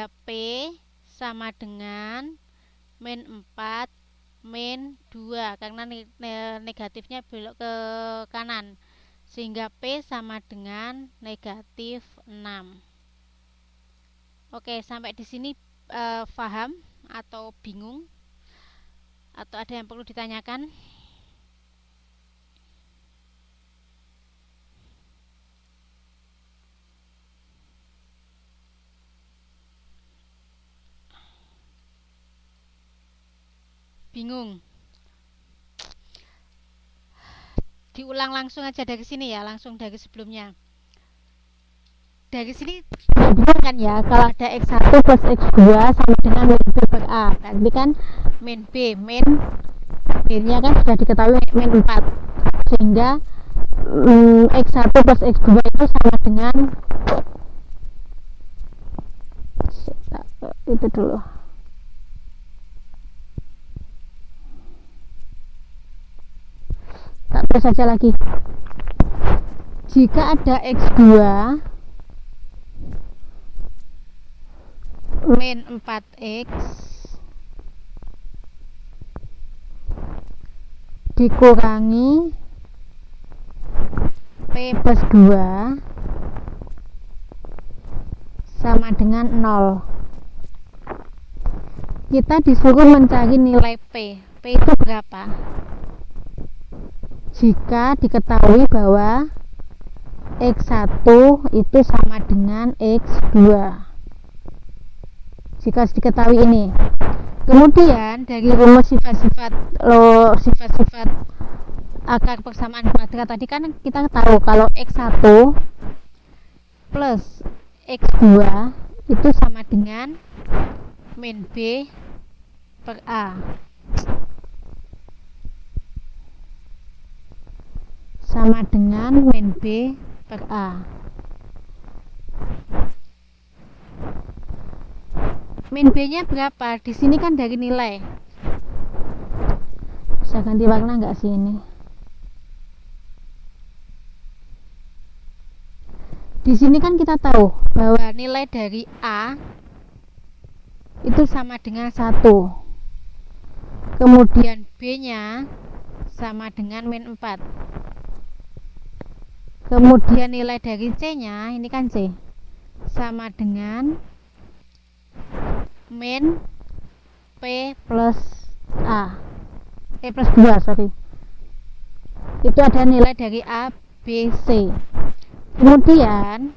P sama dengan min 4 min 2 karena negatifnya belok ke kanan, sehingga P sama dengan negatif 6. Oke, sampai di sini paham atau bingung? Atau ada yang perlu ditanyakan? Bingung? Diulang langsung aja dari sini ya, langsung dari sebelumnya. Dari sini bingung kan ya, kalau ada X1 plus X2 sama dengan min B per A, berarti kan min B, min B-nya kan sudah diketahui min 4, sehingga X1 plus X2 itu sama dengan itu dulu. Tak terus saja lagi. Jika ada X2 min 4X dikurangi P plus 2 sama dengan 0. Kita disuruh mencari nilai P. P itu berapa? Jika diketahui bahwa X1 itu sama dengan X2. Jika diketahui ini. Kemudian dari rumus sifat-sifat akar persamaan kuadrat tadi kan kita tahu kalau X1 plus X2 itu sama dengan min B per A. Sama dengan min B per A. Min B nya berapa? Di sini kan dari nilai. Bisa ganti warna nggak sih ini? Di sini kan kita tahu bahwa nilai dari A itu sama dengan 1. Kemudian B nya sama dengan min 4. Kemudian nilai dari C nya, ini kan C, sama dengan min P plus A. Plus 2, sorry. Itu ada nilai dari A, B, C. Kemudian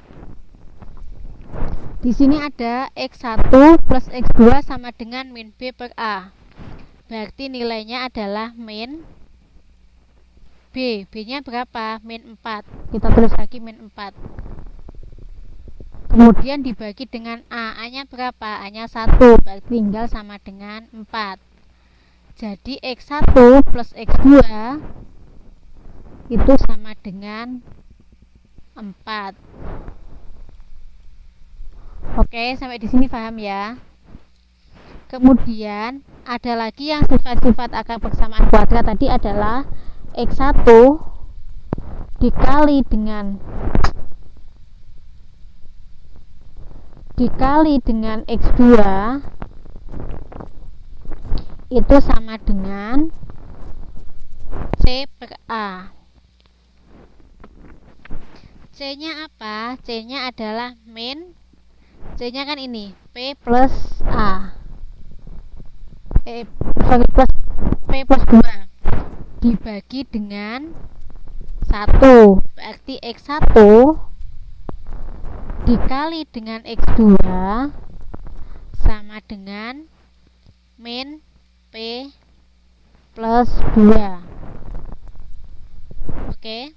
di sini ada X1 plus X2 sama dengan min B per A. Berarti nilainya adalah min B. B nya berapa? Min 4. Kita tulis lagi min 4. Kemudian dibagi dengan A. A nya berapa? A nya 1. Berarti tinggal sama dengan 4. Jadi X1 plus X2 itu sama dengan 4. Oke, sampai di sini paham ya. Kemudian ada lagi yang sifat-sifat akar persamaan kuadrat tadi adalah X1 dikali dengan X2 itu sama dengan C per A. C nya apa? C nya adalah min, C nya kan ini P plus A, plus P plus 2 dibagi dengan 1. Berarti X1 dikali dengan X2 sama dengan min P plus 2. Oke.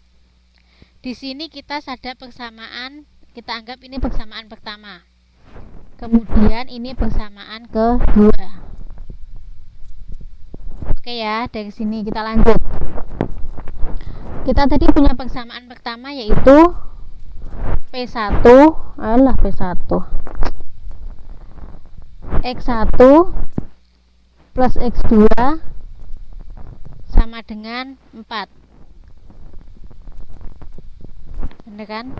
Di sini kita sadar persamaan, kita anggap ini persamaan pertama. Kemudian ini persamaan kedua. Oke ya, dari sini kita lanjut. Kita tadi punya persamaan pertama yaitu P1 X1 plus X2 sama dengan 4. Bener kan?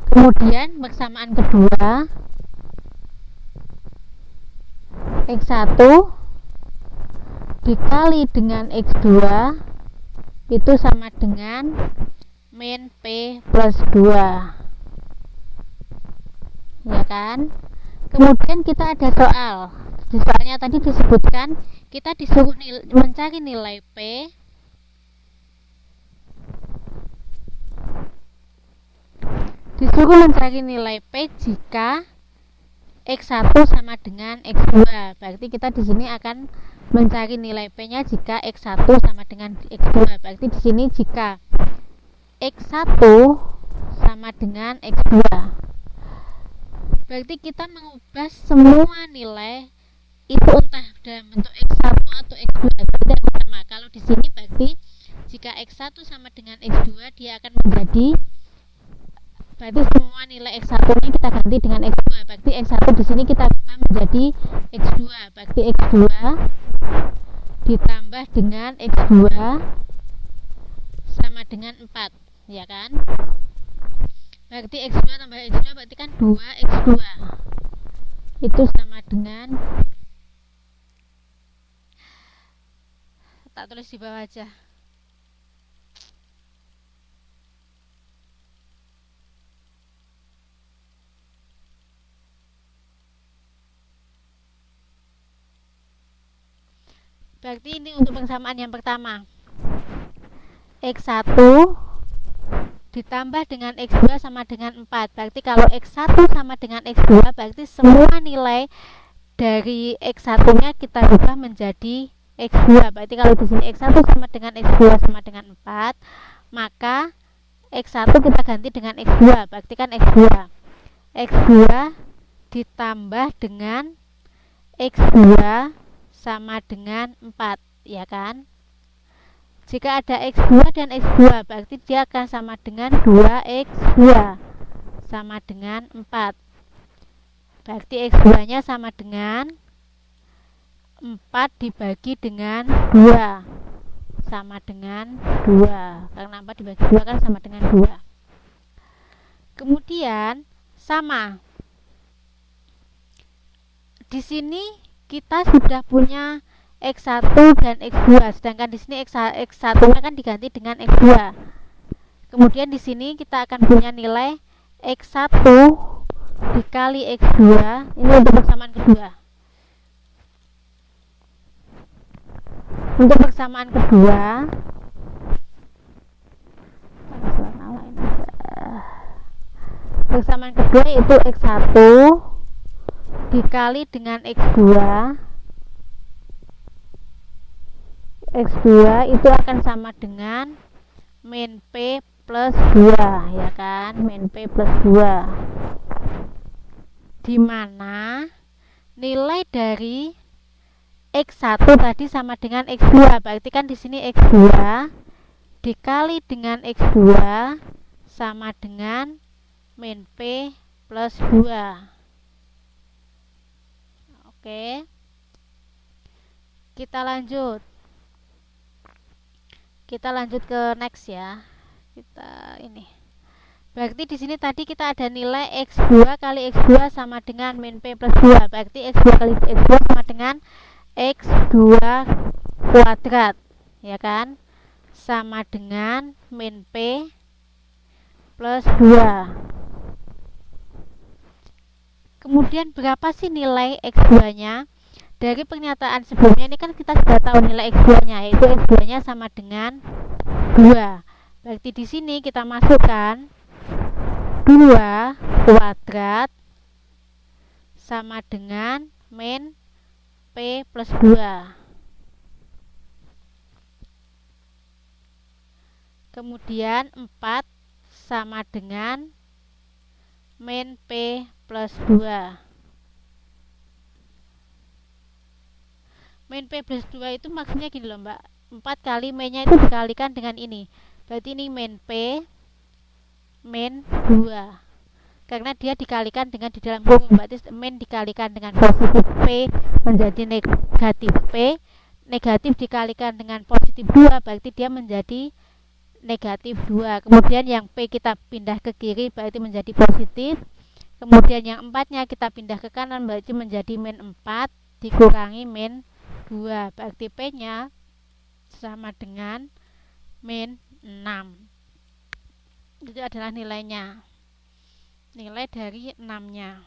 Kemudian persamaan kedua, X1 dikali dengan X2 itu sama dengan min P plus 2, ya kan? Kemudian kita ada soal. Di soalnya tadi disebutkan kita disuruh mencari nilai P jika X1 sama dengan X2. Berarti kita di sini akan mencari nilai P-nya jika X1 sama dengan X2. Berarti di sini jika X1 sama dengan X2. Berarti kita mengubah semua nilai itu entah dalam bentuk X1 atau X2. Berarti sama. Kalau di sini berarti jika X1 sama dengan X2, dia akan menjadi, berarti semua nilai X1 nya kita ganti dengan X2. Berarti X1 di sini kita ubah menjadi X2. Berarti X2 ditambah dengan X2 sama dengan 4, ya kan? Berarti X2 tambah X2 berarti kan 2X2. Itu sama dengan, tak tulis di bawah aja. Berarti ini untuk persamaan yang pertama, X1 ditambah dengan X2 sama dengan 4. Berarti kalau X1 sama dengan X2, berarti semua nilai dari X1 nya kita ubah menjadi X2. Berarti kalau di sini X1 sama dengan X2 sama dengan 4, maka X1 kita ganti dengan X2. Berarti kan X2 ditambah dengan X2 sama dengan 4, ya kan? Jika ada X2 dan X2, berarti dia akan sama dengan 2X2 sama dengan 4. Berarti X2 nya sama dengan 4 dibagi dengan 2 sama dengan 2. Karena 4 dibagi 2 kan sama dengan 2. Kemudian sama, di sini kita sudah punya X1 dan X2, sedangkan di sini X1-nya kan diganti dengan X2. Kemudian di sini kita akan punya nilai X1 dikali X2. Ini untuk persamaan kedua. Untuk persamaan kedua, persamaan kedua yaitu X1 dikali dengan X2. X2 itu akan sama dengan min P plus 2, ya kan? Min P plus 2. Dimana nilai dari X1 tadi sama dengan X2. Berarti kan di sini X2 dikali dengan X2 sama dengan min P plus 2. Oke. Kita lanjut ke next ya. Kita ini. Berarti di sini tadi kita ada nilai X2 kali X2 sama dengan min P plus 2. Berarti X2 kali X2 sama dengan X2 kuadrat, ya kan? Sama dengan min P plus 2. Kemudian berapa sih nilai X2 nya? Dari pernyataan sebelumnya ini kan kita sudah tahu nilai X2 nya, yaitu X2 nya sama dengan 2. Berarti di sini kita masukkan 2 kuadrat sama dengan min P plus 2. Kemudian 4 sama dengan min P plus 2. Min P plus 2 itu maksudnya gini loh mbak, 4 kali min nya itu dikalikan dengan ini. Berarti ini min P min 2. Karena dia dikalikan dengan di dalam kurung, berarti min dikalikan dengan positif P menjadi negatif P. Negatif dikalikan dengan positif 2, berarti dia menjadi negatif 2. Kemudian yang P kita pindah ke kiri berarti menjadi positif. Kemudian yang 4-nya kita pindah ke kanan berarti menjadi min 4 dikurangi min 2. Berarti P-nya sama dengan min 6. Itu adalah nilainya. Nilai dari 6-nya.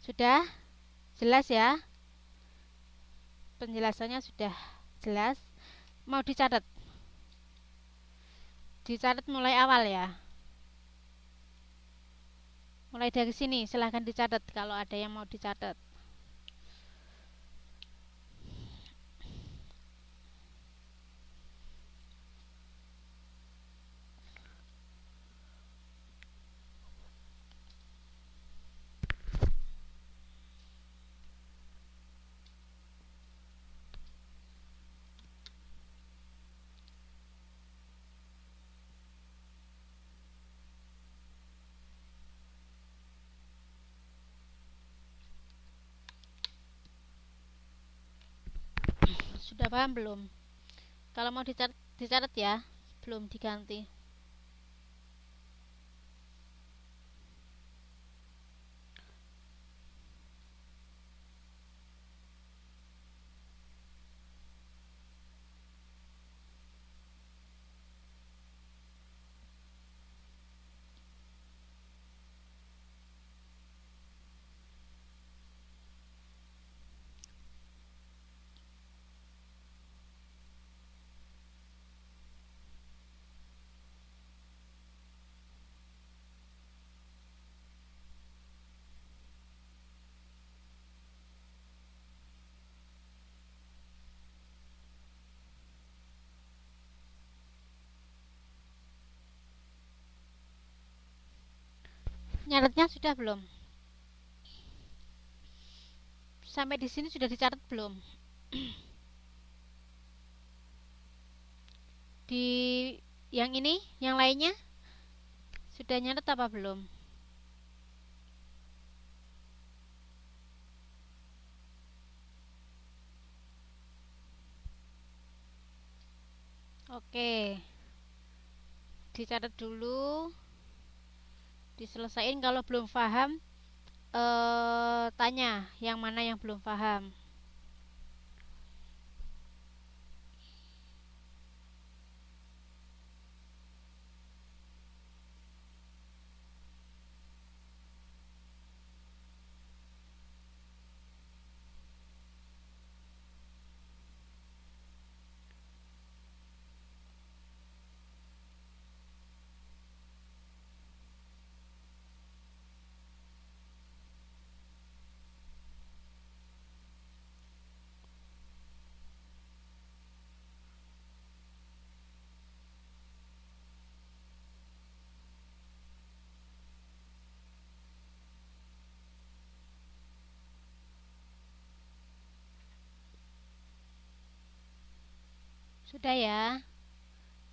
Sudah jelas ya? Penjelasannya sudah jelas. Mau dicatat? Dicatat mulai awal ya. Mulai dari sini silahkan dicatat kalau ada yang mau dicatat. Sudah paham belum? Kalau mau dicatat, dicatat ya, belum diganti. Nyatetnya sudah belum? Sampai di sini sudah dicatat belum? Di yang ini, yang lainnya sudah nyatet apa belum? Oke, dicatat dulu, diselesain. Kalau belum paham, tanya yang mana yang belum paham. Sudah ya,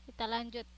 kita lanjut.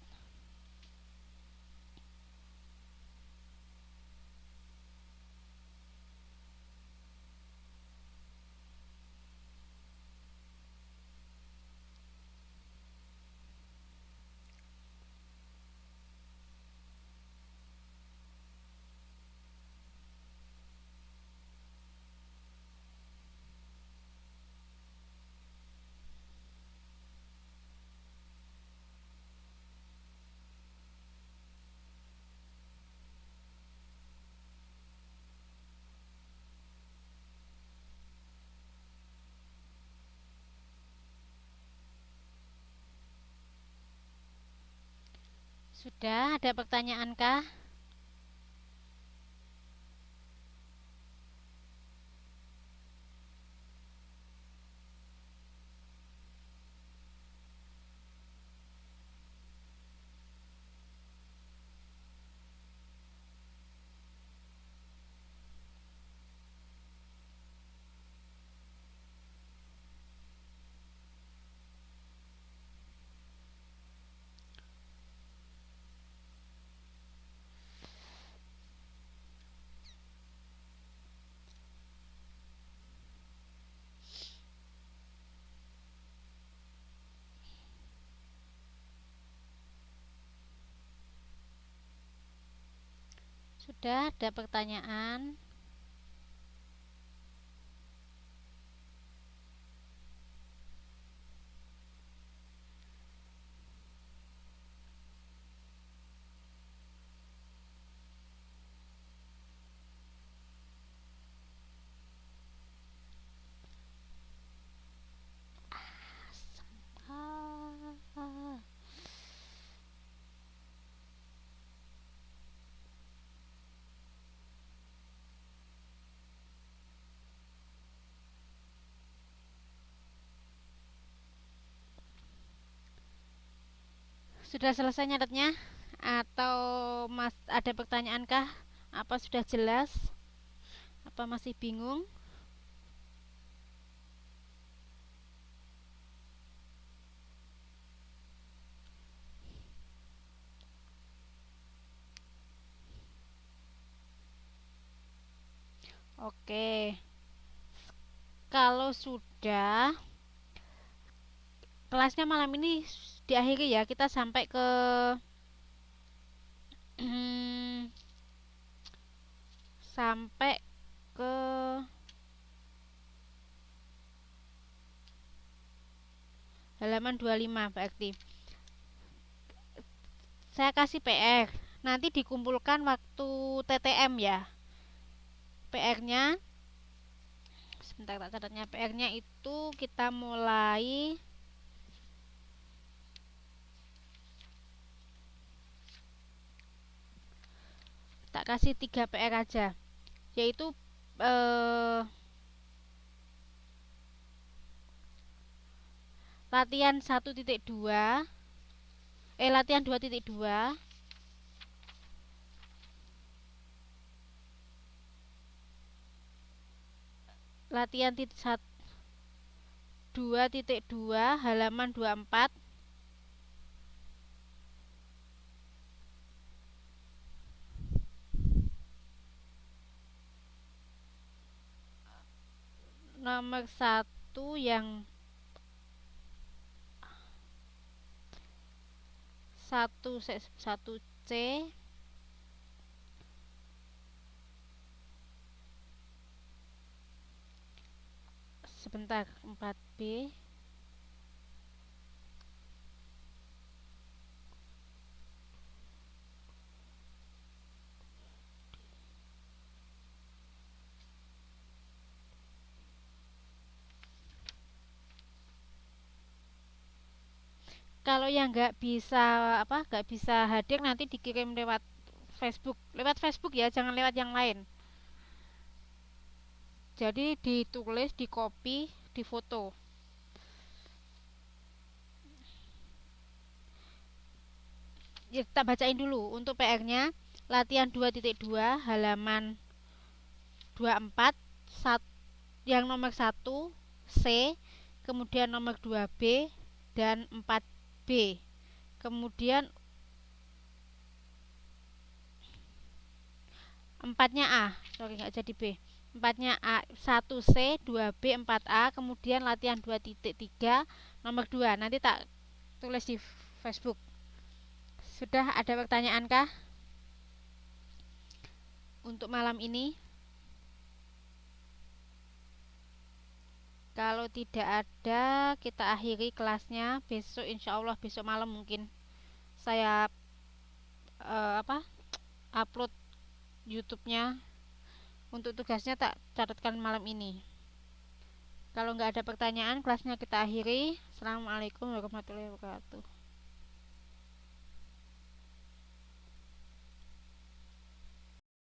Sudah, ada pertanyaan kah? Sudah ada pertanyaan? Ah. Sudah selesai nyatetnya? Atau mas ada pertanyaan kah? Apa sudah jelas? Apa masih bingung? Oke, kalau sudah, kelasnya malam ini diakhiri ya. Kita sampai ke sampai ke halaman 25 berarti. Saya kasih PR. Nanti dikumpulkan waktu TTM ya. PR-nya sebentar tak catatnya. PR-nya itu kita mulai tak kasih 3 PR aja. Yaitu latihan 1.2 latihan 2.2, latihan 2.2 halaman 24, nomor 1 yang 1C, sebentar, 4B, kalau yang nggak bisa hadir nanti dikirim lewat Facebook ya, jangan lewat yang lain. Jadi ditulis, di copy, di foto. Ya, kita bacain dulu untuk PR-nya. Latihan 2.2 halaman 24, yang nomor 1 C, kemudian nomor 2B dan 4B. Kemudian empatnya A, sorry nggak jadi B. Empatnya A, 1C, 2B, 4A, kemudian latihan 2.3 nomor 2. Nanti tak tulis di Facebook. Sudah ada pertanyaan kah untuk malam ini? Kalau tidak ada, kita akhiri kelasnya besok, insya Allah besok malam mungkin saya upload YouTube-nya. Untuk tugasnya tak catatkan malam ini. Kalau nggak ada pertanyaan, kelasnya kita akhiri. Assalamualaikum warahmatullahi wabarakatuh.